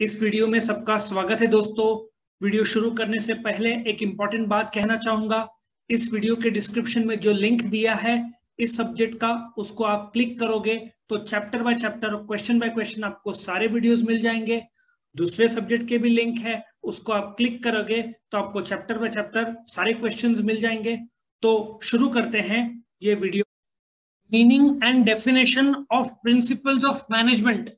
इस वीडियो में सबका स्वागत है दोस्तों। वीडियो शुरू करने से पहले एक इंपॉर्टेंट बात कहना चाहूंगा। इस वीडियो के डिस्क्रिप्शन में जो लिंक दिया है इस सब्जेक्ट का, उसको आप क्लिक करोगे तो चैप्टर बाय चैप्टर और क्वेश्चन बाय क्वेश्चन आपको सारे वीडियोस मिल जाएंगे। दूसरे सब्जेक्ट के भी लिंक है, उसको आप क्लिक करोगे तो आपको चैप्टर बाय चैप्टर सारे क्वेश्चंस मिल जाएंगे। तो शुरू करते हैं ये video. Meaning and definition of principles of management.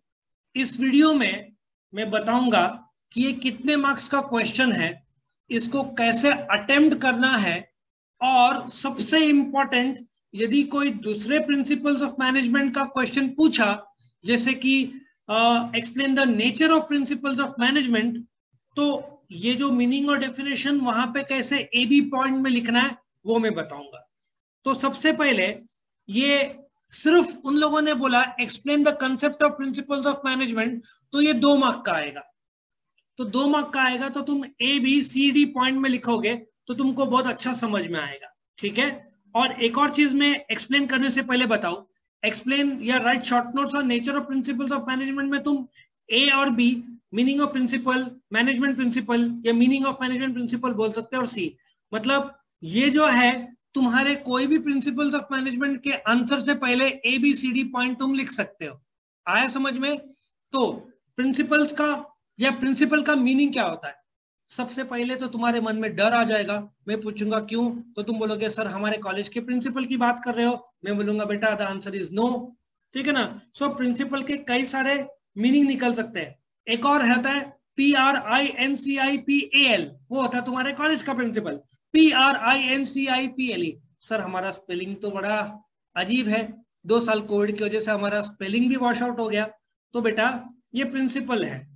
इस वीडियो में मैं बताऊंगा कि ये कितने मार्क्स का क्वेश्चन है, इसको कैसे अटेम्प्ट करना है, और सबसे इंपॉर्टेंट, यदि कोई दूसरे प्रिंसिपल्स ऑफ मैनेजमेंट का क्वेश्चन पूछा, जैसे कि explain the nature of principles of management, तो ये जो मीनिंग और डेफिनेशन वहां पे कैसे ए बी पॉइंट में लिखना है वो मैं बताऊंगा। तो सबसे पहले ये सिर्फ उन लोगों ने बोला explain the concept of principles of management, तो ये 2 मार्क का आएगा। तो 2 मार्क का आएगा तो तुम A B C D point में लिखोगे तो तुमको बहुत अच्छा समझ में आएगा, ठीक है। और एक और चीज में एक्सप्लेन करने से पहले बताओ, एक्सप्लेन या write short notes on nature of principles of management में तुम ए और B, meaning of principle, management principle या मीनिंग ऑफ मैनेजमेंट प्रिंसिपल बोल सकते हो, और सी मतलब ये जो है तुम्हारे कोई भी प्रिंसिपल्स ऑफ मैनेजमेंट के आंसर से पहले A B C D point तुम लिख सकते हो। आया समझ में? तो प्रिंसिपल्स का या प्रिंसिपल का मीनिंग क्या होता है? सबसे पहले तो तुम्हारे मन में डर आ जाएगा। मैं पूछूंगा क्यों, तो तुम बोलोगे सर हमारे कॉलेज के प्रिंसिपल की बात कर रहे हो। मैं बोलूंगा बेटा द आंसर इज नो, ठीक है ना। सो प्रिंसिपल के कई सारे मीनिंग निकल सकते हैं। एक और होता है PRINCIPAL, वो होता है तुम्हारे कॉलेज का प्रिंसिपल। PRINCIPLE, सर हमारा स्पेलिंग तो बड़ा अजीब है, 2 साल कोविड की वजह से हमारा स्पेलिंग भी वॉश आउट हो गया। तो बेटा ये प्रिंसिपल है।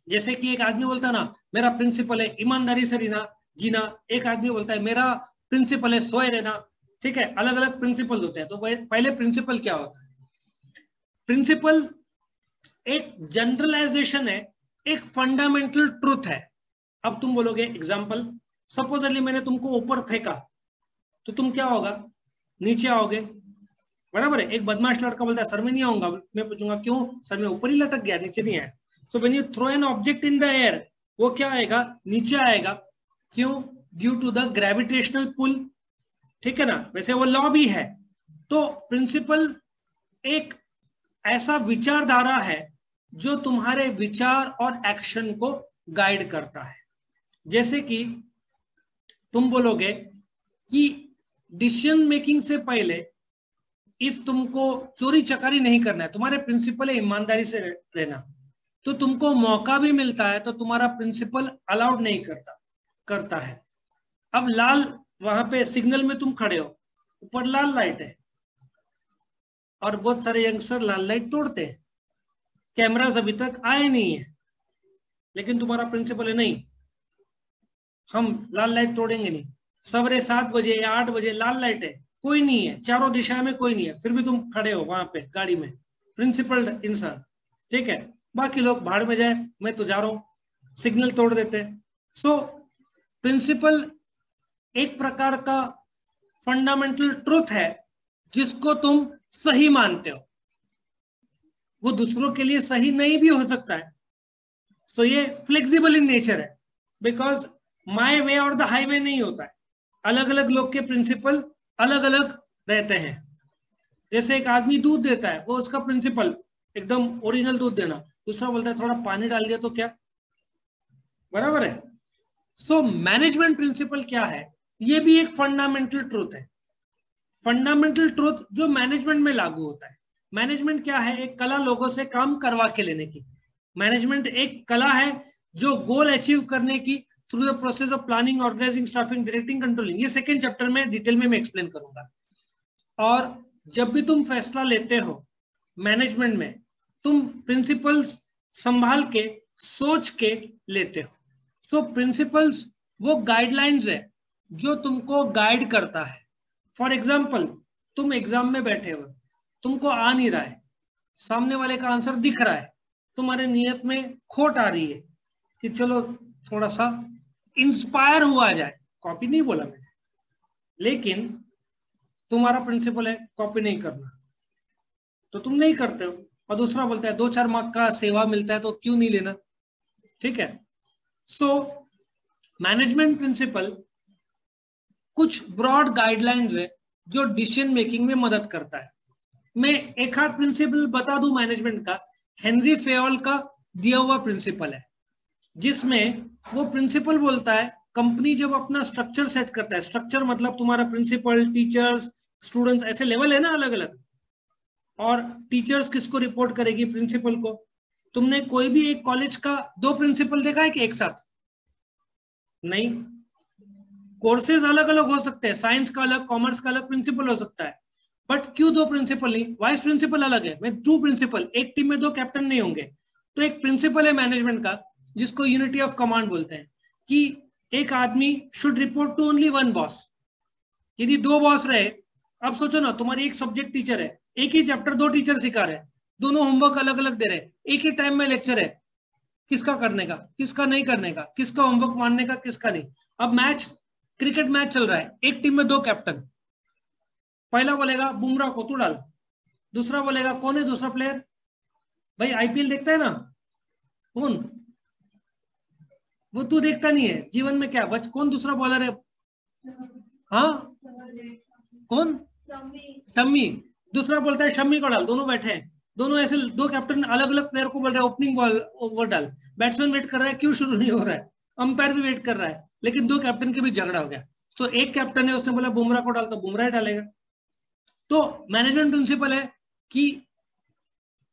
जैसे कि एक आदमी बोलता है ना मेरा प्रिंसिपल है ईमानदारी से जीना, एक आदमी बोलता है मेरा प्रिंसिपल है सोए रहना, ठीक है। अलग अलग प्रिंसिपल होते हैं। तो पहले प्रिंसिपल क्या होता है? प्रिंसिपल एक जनरलाइजेशन है, एक फंडामेंटल ट्रूथ है। अब तुम बोलोगे एग्जांपल, सपोजली मैंने तुमको ऊपर फेंका तो तुम क्या होगा? नीचे आओगे, बराबर है। एक बदमाश लड़का बोलता है सर मैं नहीं आऊंगा। मैं पूछूंगा क्यों? सर मैं ऊपर ही लटक गया, नीचे नहीं आया। So when you throw an object in the air, वो क्या आएगा? नीचे आएगा। क्यों? Due to the gravitational pull, ठीक है ना। वैसे वो लॉ भी है। तो प्रिंसिपल एक ऐसा विचारधारा है जो तुम्हारे विचार और एक्शन को गाइड करता है। जैसे कि तुम बोलोगे कि डिसीजन मेकिंग से पहले इफ तुमको चोरी चकारी नहीं करना है, तुम्हारे प्रिंसिपल है ईमानदारी से रहना, तो तुमको मौका भी मिलता है तो तुम्हारा प्रिंसिपल अलाउड नहीं करता है। अब लाल वहां पे सिग्नल में तुम खड़े हो, ऊपर लाल लाइट है और बहुत सारे यंगस्टर लाल लाइट तोड़ते हैं। कैमरास अभी तक आए नहीं है, लेकिन तुम्हारा प्रिंसिपल है नहीं, हम लाल लाइट तोड़ेंगे नहीं। सवेरे 7 बजे या 8 बजे लाल लाइट है, कोई नहीं है, चारों दिशा में कोई नहीं है, फिर भी तुम खड़े हो वहां पे गाड़ी में, प्रिंसिपल इंसान, ठीक है। बाकी लोग भाड़ में जाए, मैं तो जा रहा हूं, सिग्नल तोड़ देते हैं। सो प्रिंसिपल एक प्रकार का फंडामेंटल ट्रूथ है जिसको तुम सही मानते हो, वो दूसरों के लिए सही नहीं भी हो सकता है। तो ये फ्लेक्सिबल इन नेचर है, बिकॉज माय वे और द हाईवे नहीं होता है। अलग अलग लोग के प्रिंसिपल अलग अलग रहते हैं। जैसे एक आदमी दूध देता है, वो उसका प्रिंसिपल एकदम ओरिजिनल दूध देना, दूसरा बोलता है थोड़ा पानी डाल दिया तो क्या, बराबर है। सो मैनेजमेंट प्रिंसिपल क्या है? ये भी एक फंडामेंटल ट्रूथ है। फंडामेंटल ट्रूथ जो मैनेजमेंट में लागू होता है। मैनेजमेंट क्या है? एक कला लोगों से काम करवा के लेने की। मैनेजमेंट एक कला है जो गोल अचीव करने की through the process of planning, organizing, staffing, directing, controlling. ये सेकेंड चैप्टर में डिटेल में मैं एक्सप्लेन करूंगा। और जब भी तुम फैसला लेते हो मैनेजमेंट में, तुम प्रिंसिपल्स संभाल के सोच के लेते हो। तो प्रिंसिपल्स वो गाइडलाइंस है जो तुमको गाइड करता है। फॉर एग्जाम्पल, तुम एग्जाम में बैठे हो, तुमको आ नहीं रहा है, सामने वाले का आंसर दिख रहा है, तुम्हारे नियत में खोट आ रही है कि चलो थोड़ा सा इंस्पायर हुआ जाए, कॉपी नहीं बोला मैंने, लेकिन तुम्हारा प्रिंसिपल है कॉपी नहीं करना, तो तुम नहीं करते हो। और दूसरा बोलता है 2-4 मार्क का सेवा मिलता है तो क्यों नहीं लेना, ठीक है। सो मैनेजमेंट प्रिंसिपल कुछ ब्रॉड गाइडलाइंस है जो डिसीजन मेकिंग में मदद करता है। मैं एक आध प्रिंसिपल बता दूं मैनेजमेंट का। हेनरी फेयोल का दिया हुआ प्रिंसिपल है, जिसमें वो प्रिंसिपल बोलता है कंपनी जब अपना स्ट्रक्चर सेट करता है, स्ट्रक्चर मतलब तुम्हारा प्रिंसिपल, टीचर्स, स्टूडेंट्स, ऐसे लेवल है ना अलग अलग, और टीचर्स किसको रिपोर्ट करेगी? प्रिंसिपल को। तुमने कोई भी एक कॉलेज का 2 प्रिंसिपल देखा है कि एक साथ? नहीं, कोर्सेज अलग अलग हो सकते हैं, साइंस का अलग, कॉमर्स का अलग प्रिंसिपल हो सकता है, बट क्यों 2 प्रिंसिपल नहीं? वाइस प्रिंसिपल अलग है, मैं 2 प्रिंसिपल, एक टीम में 2 कैप्टन नहीं होंगे। तो एक प्रिंसिपल है मैनेजमेंट का जिसको यूनिटी ऑफ कमांड बोलते हैं, कि एक आदमी should report to only 1 boss. यदि 2 बॉस रहे, अब सोचो ना, तुम्हारी एक सब्जेक्ट टीचर है, एक ही चैप्टर 2 टीचर सिखा रहे, दोनों होमवर्क अलग अलग दे रहे, एक ही टाइम में लेक्चर है, किसका करने का, किसका नहीं करने का, किसका होमवर्क मानने का, किसका नहीं। अब मैच, क्रिकेट मैच चल रहा है, एक टीम में 2 कैप्टन, पहला बोलेगा बुमराह को तू डाल, दूसरा बोलेगा कौन है दूसरा प्लेयर? भाई आईपीएल देखता है ना कौन? वो तू देखता नहीं है जीवन में, क्या बच कौन दूसरा बॉलर है? हाँ कौन? शम्मी। दूसरा बोलता है शम्मी को डाल, दोनों बैठे हैं, दोनों ऐसे 2 कैप्टन अलग अलग प्लेयर को बोल रहे हैं ओपनिंग बॉल ओवर डाल। बैट्समैन वेट कर रहा है, क्यों शुरू नहीं हो रहा है? अंपायर भी वेट कर रहा है, लेकिन 2 कैप्टन के बीच झगड़ा हो गया। तो एक कैप्टन है, उसने बोला बुमराह को डाल, तो बुमराह डालेगा। तो मैनेजमेंट प्रिंसिपल है कि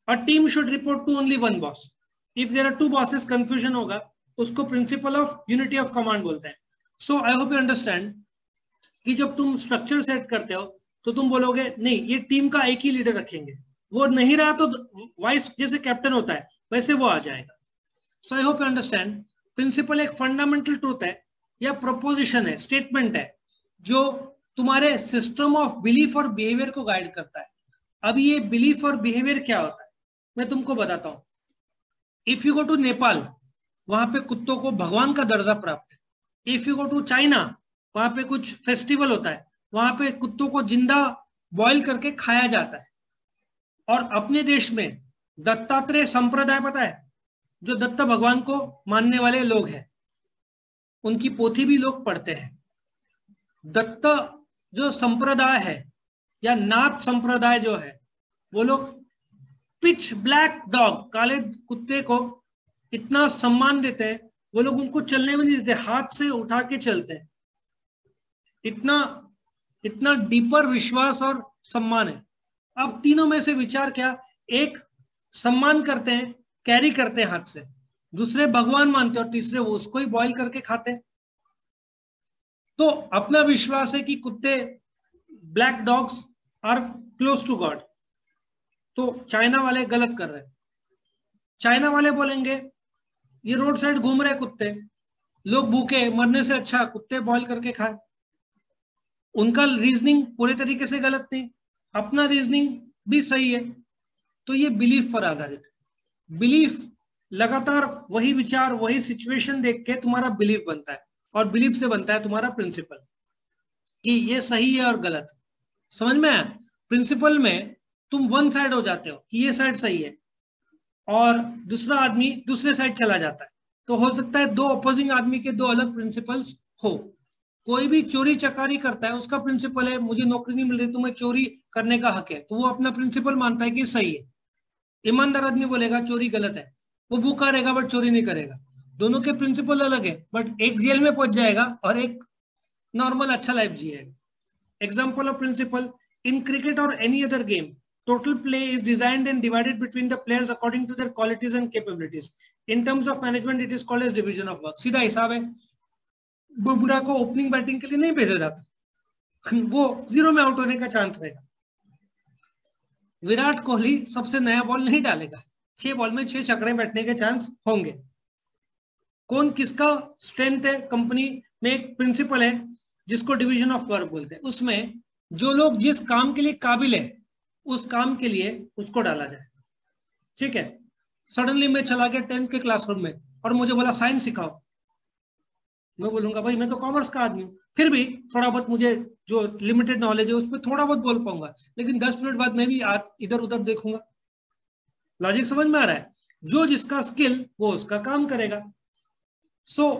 a team should report to only 1 boss. If there are 2 bosses confusion होगा, उसको principle of unity of command बोलते हैं। So I hope you understand कि जब तुम स्ट्रक्चर सेट करते हो तो तुम बोलोगे नहीं, ये टीम का एक ही लीडर रखेंगे, वो नहीं रहा तो वाइस जैसे कैप्टन होता है वैसे वो आ जाएगा। So I hope you understand. Principle एक फंडामेंटल ट्रूथ है या प्रपोजिशन है, स्टेटमेंट है, जो तुम्हारे सिस्टम ऑफ बिलीफ और बिहेवियर को गाइड करता है। अब ये बिलीफ और बिहेवियर क्या होता है मैं तुमको बताता हूं। If you go to Nepal, वहां पे कुत्तों को भगवान का दर्जा प्राप्त है। If you go to China, वहां पे कुछ फेस्टिवल होता है, वहां पे कुत्तों को जिंदा बॉईल करके खाया जाता है। और अपने देश में दत्तात्रेय संप्रदाय, पता है, जो दत्त भगवान को मानने वाले लोग हैं, उनकी पोथी भी लोग पढ़ते हैं। दत्त जो संप्रदाय है या नाथ संप्रदाय जो है, वो लोग पिच ब्लैक डॉग, काले कुत्ते को इतना सम्मान देते हैं, वो लोग उनको चलने में नहीं देते, हाथ से उठा के चलते हैं। इतना इतना डीपर विश्वास और सम्मान है। अब तीनों में से विचार क्या? एक सम्मान करते हैं, कैरी करते हैं हाथ से, दूसरे भगवान मानते हैं, और तीसरे वो उसको ही बॉईल करके खाते हैं। तो अपना विश्वास है कि कुत्ते, black dogs are close to God. तो चाइना वाले गलत कर रहे हैं। चाइना वाले बोलेंगे ये रोड साइड घूम रहे कुत्ते, लोग भूखे मरने से अच्छा कुत्ते बॉईल करके खाए। उनका रीजनिंग पूरे तरीके से गलत नहीं, अपना रीजनिंग भी सही है। तो ये बिलीफ पर आधारित है। बिलीफ लगातार वही विचार, वही सिचुएशन देख के तुम्हारा बिलीफ बनता है, और बिलीफ से बनता है तुम्हारा प्रिंसिपल कि ये सही है और गलत। समझ में आया? प्रिंसिपल में तुम वन साइड हो जाते हो कि ये साइड सही है, और दूसरा आदमी दूसरे साइड चला जाता है। तो हो सकता है 2 अपोजिंग आदमी के 2 अलग प्रिंसिपल्स हो। कोई भी चोरी चकारी करता है, उसका प्रिंसिपल है मुझे नौकरी नहीं मिल रही, तुम्हें चोरी करने का हक है, तो वो अपना प्रिंसिपल मानता है कि सही है। ईमानदार आदमी बोलेगा चोरी गलत है, वो भूखा रहेगा बट चोरी नहीं करेगा। दोनों के प्रिंसिपल अलग है, बट एक जेल में पहुंच जाएगा और एक नॉर्मल अच्छा लाइफ जिएगा। Example of principle in cricket और any other game, total play is designed and divided between the players according to their qualities and capabilities. In terms of management, it is called as division of work. सीधा हिसाब है। बुमराह को opening batting के लिए नहीं भेजा जाता, वो 0 में आउट होने का चांस रहेगा। विराट कोहली सबसे नया बॉल नहीं डालेगा, 6 बॉल में 6 छक्के बैठने के चांस होंगे। कौन किसका स्ट्रेंथ है? कंपनी में एक प्रिंसिपल है जिसको डिवीजन ऑफ वर्क बोलते हैं, उसमें जो लोग जिस काम के लिए काबिल है उस काम के लिए उसको डाला जाए। ठीक है? सडनली मैं चला गया 10th के क्लासरूम में और मुझे बोला साइंस सिखाओ, मैं बोलूंगा भाई मैं तो कॉमर्स का आदमी हूँ, फिर भी थोड़ा बहुत मुझे जो लिमिटेड नॉलेज है उस पर थोड़ा बहुत बोल पाऊंगा, लेकिन 10 मिनट बाद मैं भी इधर उधर देखूंगा। लॉजिक समझ में आ रहा है? जो जिसका स्किल वो उसका काम करेगा। सो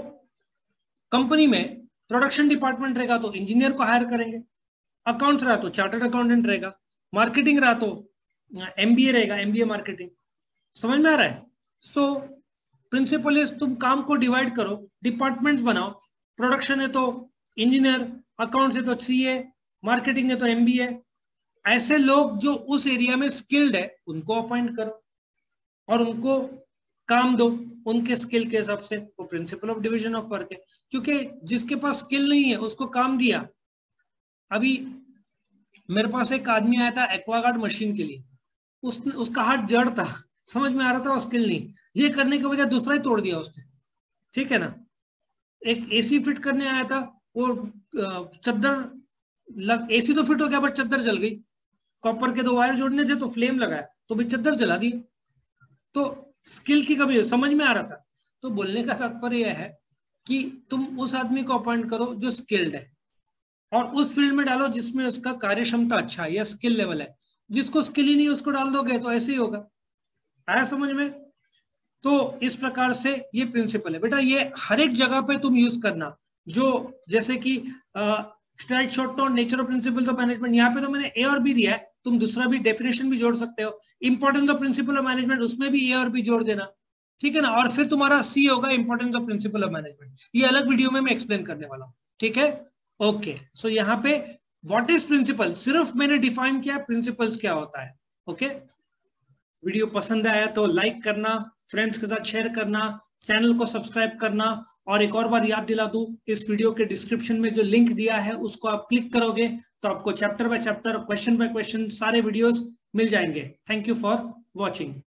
कंपनी में प्रोडक्शन डिपार्टमेंट रहेगा तो इंजीनियर को हायर करेंगे, अकाउंट्स रहा तो चार्टर्ड अकाउंटेंट रहेगा, मार्केटिंग रहा तो एमबीए रहेगा, एमबीए मार्केटिंग। समझ में आ रहा है? सो प्रिंसिपल इज तुम काम को डिवाइड करो, डिपार्टमेंट्स बनाओ, प्रोडक्शन है तो इंजीनियर, अकाउंट्स है तो सीए, मार्केटिंग है तो एमबीए। ऐसे लोग जो उस एरिया में स्किल्ड है उनको अपॉइंट करो और उनको काम दो उनके स्किल के हिसाब से। वो principle of division of work है। क्योंकि जिसके पास स्किल नहीं है उसको काम दिया। अभी मेरे पास एक आदमी आया था एक्वागार्ड मशीन के लिए, उसका हाथ जड़ था, समझ में आ रहा था, वो स्किल नहीं, ये करने के बजाय दूसरा ही तोड़ दिया उसने। ठीक है ना? एक एसी फिट करने आया था, वो चद्दर एसी तो फिट हो गया बट चद्दर जल गई, कॉपर के 2 वायर जोड़ने थे तो फ्लेम लगाया तो भी चद्दर जला दी। तो स्किल की कमी, समझ में आ रहा था? तो बोलने का तात्पर्य यह है कि तुम उस आदमी को अपॉइंट करो जो स्किल्ड है और उस फील्ड में डालो जिसमें उसका कार्य क्षमता अच्छा है या स्किल लेवल है। जिसको स्किल ही नहीं उसको डाल दोगे तो ऐसे ही होगा। आया समझ में? तो इस प्रकार से ये प्रिंसिपल है बेटा, ये हर एक जगह पे तुम यूज करना। जो जैसे कि straight short term nature of principle of management, यहाँ पे तो मैंने ए और बी दिया है, तुम दूसरा भी डेफिनेशन भी जोड़ सकते हो। Importance of principle of management, उसमें भी ए और बी जोड़ देना। ठीक है ना? और फिर तुम्हारा सी होगा importance of principle of management. ये अलग वीडियो में मैं एक्सप्लेन करने वाला हूँ। ठीक है? ओके, सो यहाँ पे व्हाट इज प्रिंसिपल सिर्फ मैंने डिफाइन किया, प्रिंसिपल्स क्या होता है। ओके, वीडियो पसंद आया तो लाइक करना, फ्रेंड्स के साथ शेयर करना, चैनल को सब्सक्राइब करना। और एक और बार याद दिला दूं, इस वीडियो के डिस्क्रिप्शन में जो लिंक दिया है उसको आप क्लिक करोगे तो आपको chapter by chapter, question by question सारे वीडियोस मिल जाएंगे। Thank you for watching.